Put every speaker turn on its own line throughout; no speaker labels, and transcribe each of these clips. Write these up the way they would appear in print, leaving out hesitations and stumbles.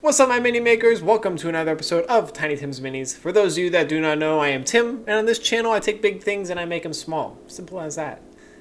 What's up, my mini makers? Welcome to another episode of Tiny Tim's Minis. For those of you that do not know, I am Tim, and on this channel I take big things and I make them small. Simple as that.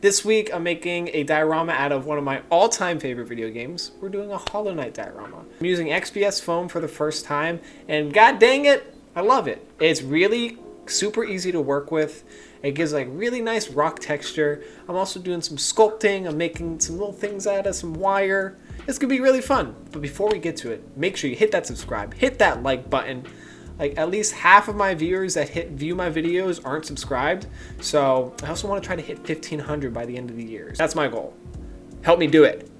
This week I'm making a diorama out of one of my all-time favorite video games. We're doing a Hollow Knight diorama. I'm using XPS foam for the first time, and god dang it, I love it. It's really super easy to work with. It gives like really nice rock texture. I'm also doing some sculpting. I'm making some little things out of some wire. It's gonna be really fun. But before we get to it, make sure you hit that subscribe, hit that like button. Like at least half of my viewers that view my videos aren't subscribed. So I also want to try to hit 1,500 by the end of the year. That's my goal. Help me do it.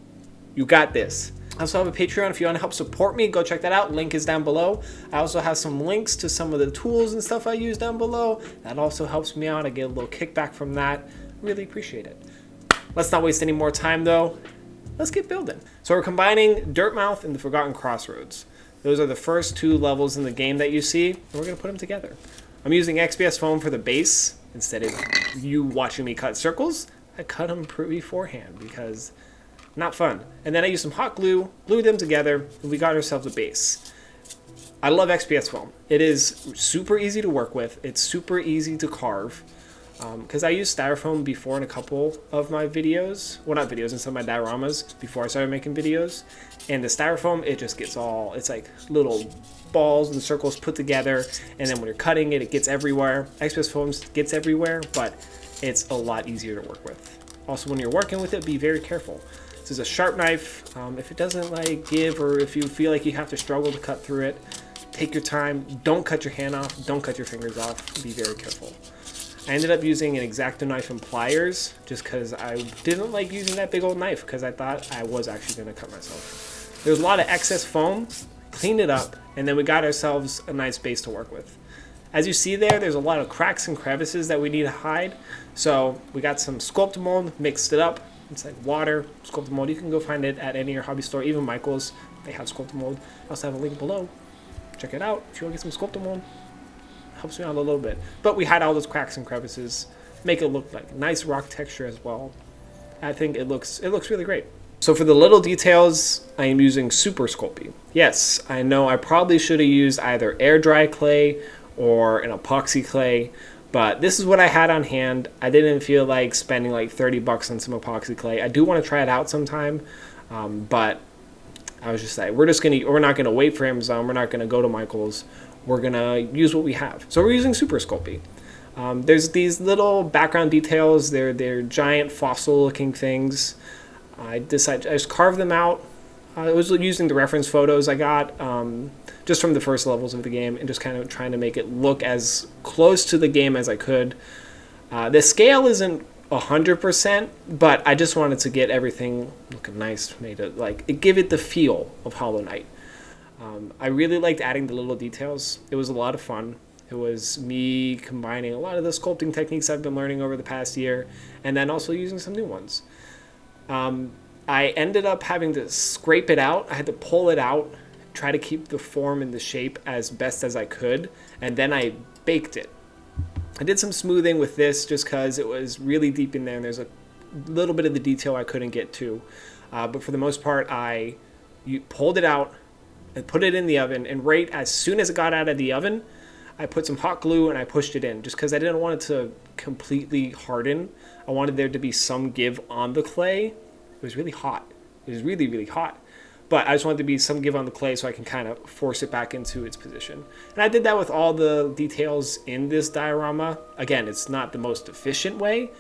You got this. I also have a Patreon. If you want to help support me, go check that out. Link is down below. I also have some links to some of the tools and stuff I use down below. That also helps me out. I get a little kickback from that. Really appreciate it. Let's not waste any more time though. Let's get building. So we're combining Dirtmouth and the Forgotten Crossroads. Those are the first two levels in the game that you see, and we're gonna put them together. I'm using XPS foam for the base. Instead of you watching me cut circles, I cut them beforehand because not fun. And then I used some hot glue, glued them together, and we got ourselves a base. I love XPS foam. It is super easy to work with. It's super easy to carve. Because I used styrofoam before in a couple of my videos. Well, not videos, in some of my dioramas before I started making videos. And the styrofoam, it just gets all, it's like little balls and circles put together. And then when you're cutting it, it gets everywhere. XPS foam gets everywhere, but it's a lot easier to work with. Also, when you're working with it, be very careful. This is a sharp knife. If it doesn't like give, or if you feel like you have to struggle to cut through it, take your time. Don't cut your hand off. Don't cut your fingers off. Be very careful. I ended up using an X-Acto knife and pliers just because I didn't like using that big old knife because I thought I was actually going to cut myself. There was a lot of excess foam, cleaned it up, and then we got ourselves a nice base to work with. As you see there's a lot of cracks and crevices that we need to hide. So we got some sculpt mold, mixed it up. It's like water, sculpt mold. You can go find it at any of your hobby store, even Michael's. They have sculpt mold. I also have a link below. Check it out if you want to get some sculpt mold. Helps me out a little bit, but we had all those cracks and crevices, make it look like nice rock texture as well. I think it looks really great. So for the little details, I am using Super Sculpting. Yes, I know I probably should have used either air dry clay or an epoxy clay, but this is what I had on hand. I didn't feel like spending like 30 bucks on some epoxy clay. I do want to try it out sometime, but I was just like, we're not gonna wait for Amazon. We're not gonna go to Michael's. We're gonna use what we have. So we're using Super Sculpting. There's these little background details. They're giant fossil-looking things. I just carved them out. I was using the reference photos I got just from the first levels of the game, and just kind of trying to make it look as close to the game as I could. The scale isn't 100%, but I just wanted to get everything looking nice, give it the feel of Hollow Knight. I really liked adding the little details. It was a lot of fun. It was me combining a lot of the sculpting techniques I've been learning over the past year, and then also using some new ones. I ended up having to scrape it out. I had to pull it out, try to keep the form and the shape as best as I could, and then I baked it. I did some smoothing with this just because it was really deep in there, and there's a little bit of the detail I couldn't get to. But for the most part, I pulled it out, and put it in the oven, and right as soon as it got out of the oven, I put some hot glue and I pushed it in just because I didn't want it to completely harden. I wanted there to be some give on the clay. It was really hot. It was really, really hot. But I just wanted to be some give on the clay so I can kind of force it back into its position. And I did that with all the details in this diorama. Again, it's not the most efficient way,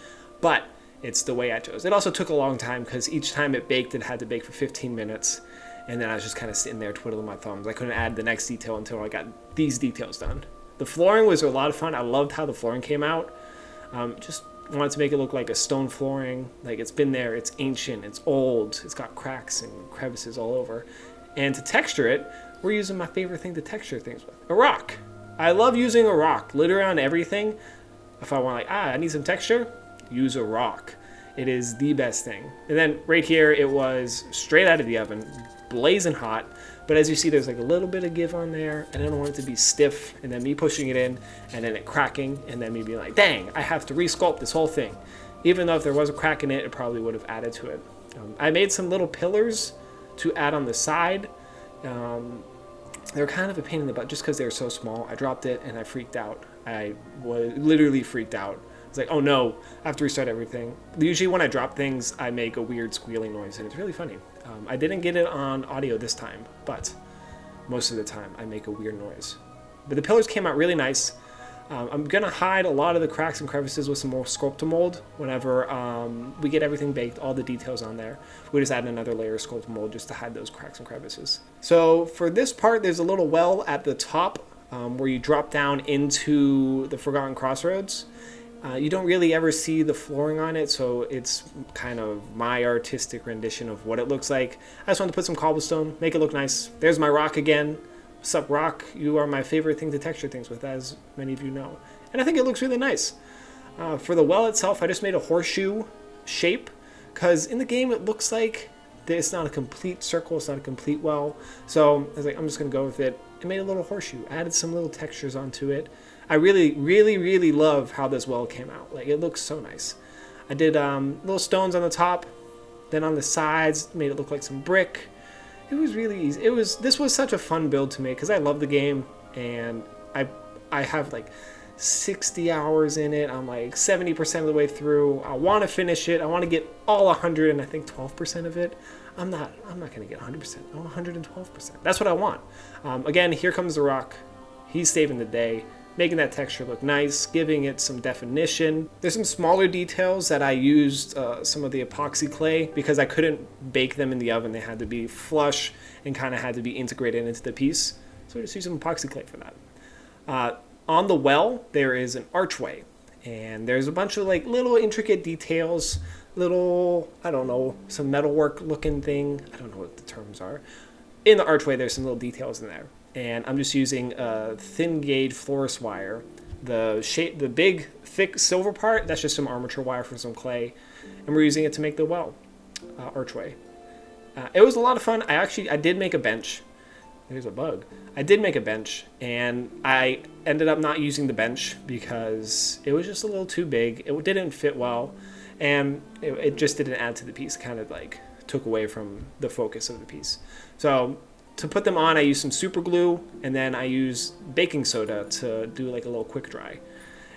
but it's the way I chose. It also took a long time because each time it baked, it had to bake for 15 minutes. And then I was just kind of sitting there twiddling my thumbs. I couldn't add the next detail until I got these details done. The flooring was a lot of fun. I loved how the flooring came out. Just wanted to make it look like a stone flooring. Like it's been there, it's ancient, it's old, it's got cracks and crevices all over. And to texture it, we're using my favorite thing to texture things with, a rock. I love using a rock, literally on everything. If I want I need some texture, use a rock. It is the best thing. And then right here, it was straight out of the oven, blazing hot. But as you see, there's like a little bit of give on there. And I don't want it to be stiff. And then me pushing it in and then it cracking. And then me being like, dang, I have to resculpt this whole thing. Even though if there was a crack in it, it probably would have added to it. I made some little pillars to add on the side. They're kind of a pain in the butt just because they're so small. I dropped it and I freaked out. I was literally freaked out. It's like, oh no, I have to restart everything. Usually when I drop things, I make a weird squealing noise, and it's really funny. I didn't get it on audio this time, but most of the time I make a weird noise. But the pillars came out really nice. I'm going to hide a lot of the cracks and crevices with some more Sculpting mold whenever we get everything baked, all the details on there. We just add another layer of Sculpting mold just to hide those cracks and crevices. So for this part, there's a little well at the top where you drop down into the Forgotten Crossroads. You don't really ever see the flooring on it, so it's kind of my artistic rendition of what it looks like. I just wanted to put some cobblestone, make it look nice. There's my rock again. What's up, rock? You are my favorite thing to texture things with, as many of you know. And I think it looks really nice. For the well itself, I just made a horseshoe shape, because in the game it looks like it's not a complete circle, it's not a complete well. So I was like, I'm just going to go with it. I made a little horseshoe, added some little textures onto it. I really love how this well came out. Like, it looks so nice. I did little stones on the top, then on the sides, made it look like some brick. It was really easy. This was such a fun build to make because I love the game, and I have like 60 hours in it. I'm like 70% of the way through. I want to finish it. I want to get all 100 and I think 12% of it. I'm not going to get 100%. I want 112%. That's what I want. Again, here comes the rock. He's saving the day, making that texture look nice, giving it some definition. There's some smaller details that I used some of the epoxy clay because I couldn't bake them in the oven. They had to be flush and kind of had to be integrated into the piece. So I just used some epoxy clay for that. On the well, there is an archway, and there's a bunch of like little intricate details, little, I don't know, some metalwork looking thing. I don't know what the terms are. In the archway, there's some little details in there. And I'm just using a thin gauge florist wire. The big, thick silver part, that's just some armature wire for some clay. And we're using it to make the well archway. It was a lot of fun. I did make a bench. There's a bug. I did make a bench, and I ended up not using the bench because it was just a little too big. It didn't fit well, and it just didn't add to the piece. Kind of like took away from the focus of the piece. So to put them on, I used some super glue, and then I used baking soda to do like a little quick dry.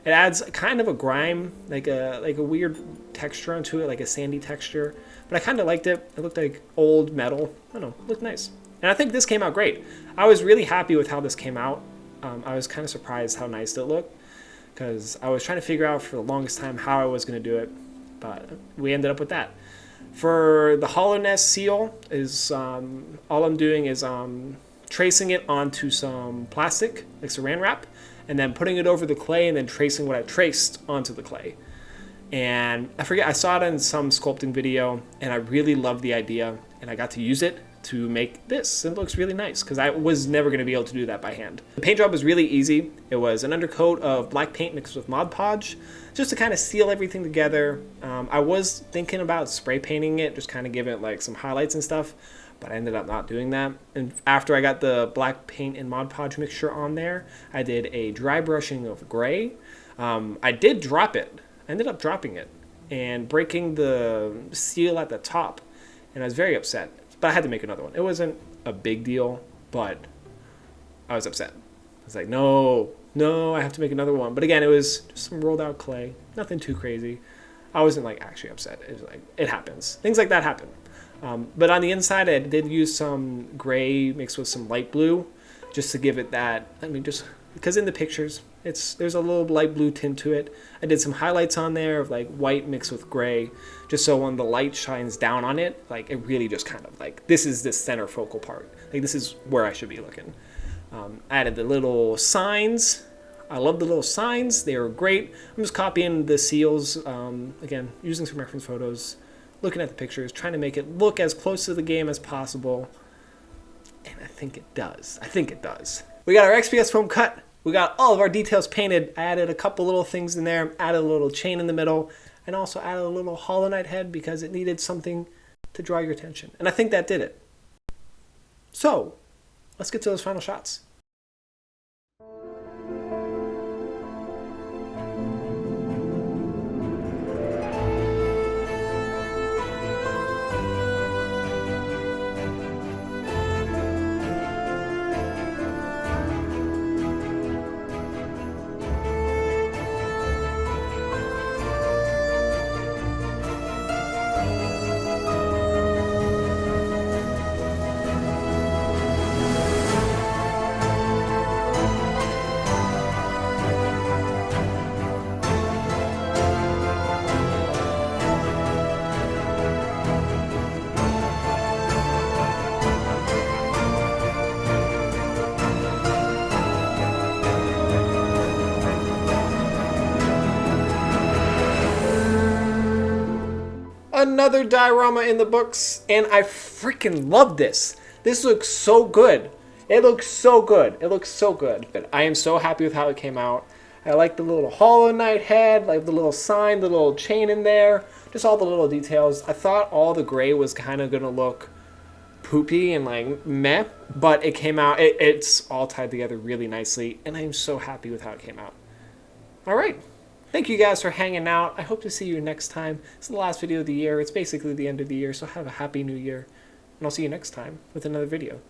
It adds kind of a grime, like a weird texture onto it, like a sandy texture. But I kind of liked it. It looked like old metal. I don't know, it looked nice. And I think this came out great. I was really happy with how this came out. I was kind of surprised how nice it looked because I was trying to figure out for the longest time how I was going to do it, but we ended up with that. For the hollowness seal, is all I'm doing is tracing it onto some plastic, like saran wrap, and then putting it over the clay and then tracing what I traced onto the clay. And I saw it in some sculpting video, and I really loved the idea, and I got to use it to make this. It looks really nice because I was never going to be able to do that by hand. The paint job was really easy. It was an undercoat of black paint mixed with Mod Podge just to kind of seal everything together. I was thinking about spray painting it, just kind of give it like some highlights and stuff, but I ended up not doing that. And after I got the black paint and Mod Podge mixture on there, I did a dry brushing of gray. I did drop it. I ended up dropping it and breaking the seal at the top, and I was very upset. But I had to make another one. It wasn't a big deal, but I was upset. I was like, no, I have to make another one. But again, it was just some rolled out clay. Nothing too crazy. I wasn't like actually upset. It was like, it happens. Things like that happen. But on the inside, I did use some gray mixed with some light blue just to give it that, just because in the pictures, there's a little light blue tint to it. I did some highlights on there of like white mixed with gray, just so when the light shines down on it, like it really just kind of like, this is the center focal part. Like this is where I should be looking. I added the little signs. I love the little signs. They were great. I'm just copying the seals, again, using some reference photos, looking at the pictures, trying to make it look as close to the game as possible. And I think it does. We got our XPS foam cut. We got all of our details painted. I added a couple little things in there, added a little chain in the middle, and also added a little Hollow Knight head because it needed something to draw your attention. And I think that did it. So, let's get to those final shots. another diorama in the books, and I freaking love this. This looks so good. It looks so good. It looks so good. I am so happy with how it came out. I like the little Hollow Knight head, like the little sign, the little chain in there, just all the little details. I thought all the gray was kind of going to look poopy and like meh, but it came out, it's all tied together really nicely, and I am so happy with how it came out. All right. Thank you guys for hanging out. I hope to see you next time. It's the last video of the year. It's basically the end of the year, so have a happy new year. And I'll see you next time with another video.